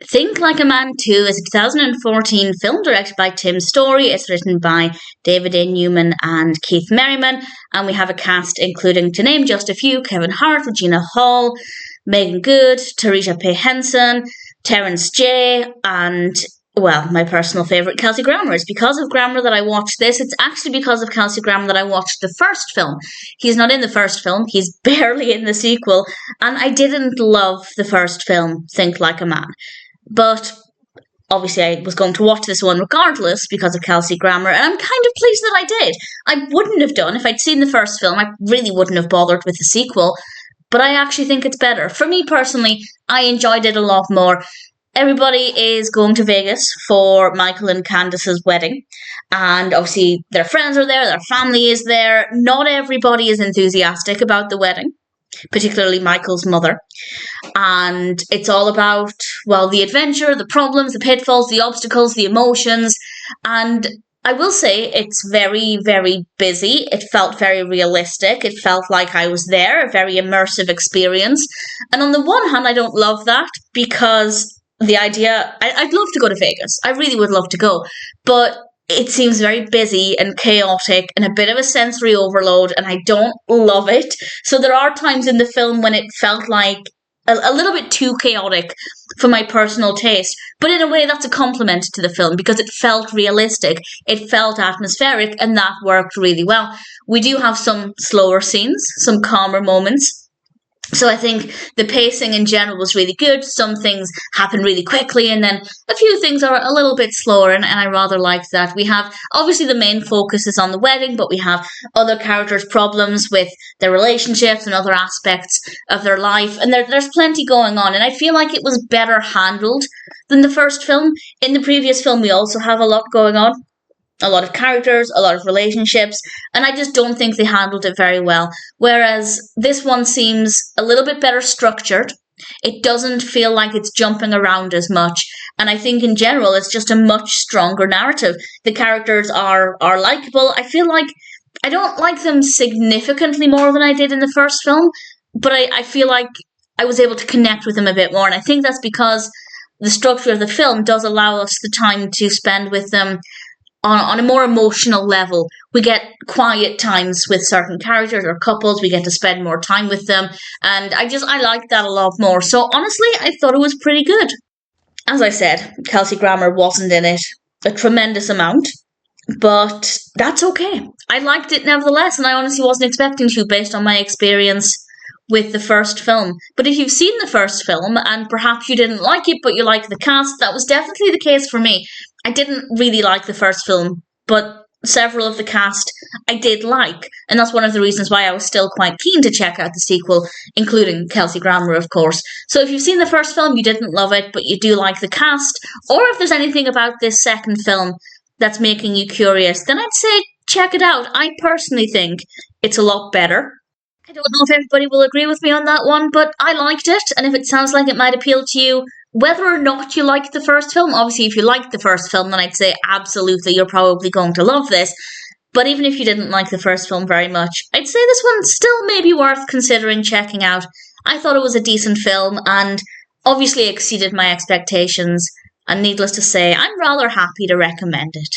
Think Like a Man 2 is a 2014 film directed by Tim Story. It's written by David A. Newman and Keith Merriman. And we have a cast including, to name just a few, Kevin Hart, Regina Hall, Meagan Good, Taraji P. Henson, Terrence J, and, well, my personal favourite, Kelsey Grammer. It's because of Grammer that I watched this. It's actually because of Kelsey Grammer that I watched the first film. He's not in the first film. He's barely in the sequel. And I didn't love the first film, Think Like a Man. But obviously I was going to watch this one regardless because of Kelsey Grammer, and I'm kind of pleased that I did. I wouldn't have done if I'd seen the first film. I really wouldn't have bothered with the sequel, but I actually think it's better. For me personally, I enjoyed it a lot more. Everybody is going to Vegas for Michael and Candace's wedding, and obviously their friends are there, their family is there. Not everybody is enthusiastic about the wedding, particularly Michael's mother. And it's all about, well, the adventure, the problems, the pitfalls, the obstacles, the emotions. And I will say it's very, very busy. It felt very realistic. It felt like I was there, a very immersive experience. And on the one hand, I don't love that because the idea, I'd love to go to Vegas. I really would love to go. But it seems very busy and chaotic and a bit of a sensory overload, and I don't love it. So there are times in the film when it felt like a little bit too chaotic for my personal taste. But in a way, that's a compliment to the film because it felt realistic. It felt atmospheric, and that worked really well. We do have some slower scenes, some calmer moments. So I think the pacing in general was really good. Some things happen really quickly, and then a few things are a little bit slower, and I rather liked that. We have, obviously the main focus is on the wedding, but we have other characters' problems with their relationships and other aspects of their life, and there's plenty going on, and I feel like it was better handled than the first film. In the previous film, we also have a lot going on. A lot of characters, a lot of relationships, and I just don't think they handled it very well. Whereas this one seems a little bit better structured. It doesn't feel like it's jumping around as much, and I think in general it's just a much stronger narrative. The characters are likeable. I feel like I don't like them significantly more than I did in the first film, but I feel like I was able to connect with them a bit more, and I think that's because the structure of the film does allow us the time to spend with them on a more emotional level. We get quiet times with certain characters or couples. We get to spend more time with them. And I like that a lot more. So honestly, I thought it was pretty good. As I said, Kelsey Grammer wasn't in it a tremendous amount, but that's okay. I liked it nevertheless, and I honestly wasn't expecting to based on my experience with the first film. But if you've seen the first film and perhaps you didn't like it, but you like the cast, that was definitely the case for me. I didn't really like the first film, but several of the cast I did like, and that's one of the reasons why I was still quite keen to check out the sequel, including Kelsey Grammer, of course. So if you've seen the first film, you didn't love it, but you do like the cast, or if there's anything about this second film that's making you curious, then I'd say check it out. I personally think it's a lot better. I don't know if everybody will agree with me on that one, but I liked it, and if it sounds like it might appeal to you, whether or not you liked the first film, obviously if you liked the first film, then I'd say absolutely you're probably going to love this. But even if you didn't like the first film very much, I'd say this one still may be worth considering checking out. I thought it was a decent film and obviously exceeded my expectations, and needless to say, I'm rather happy to recommend it.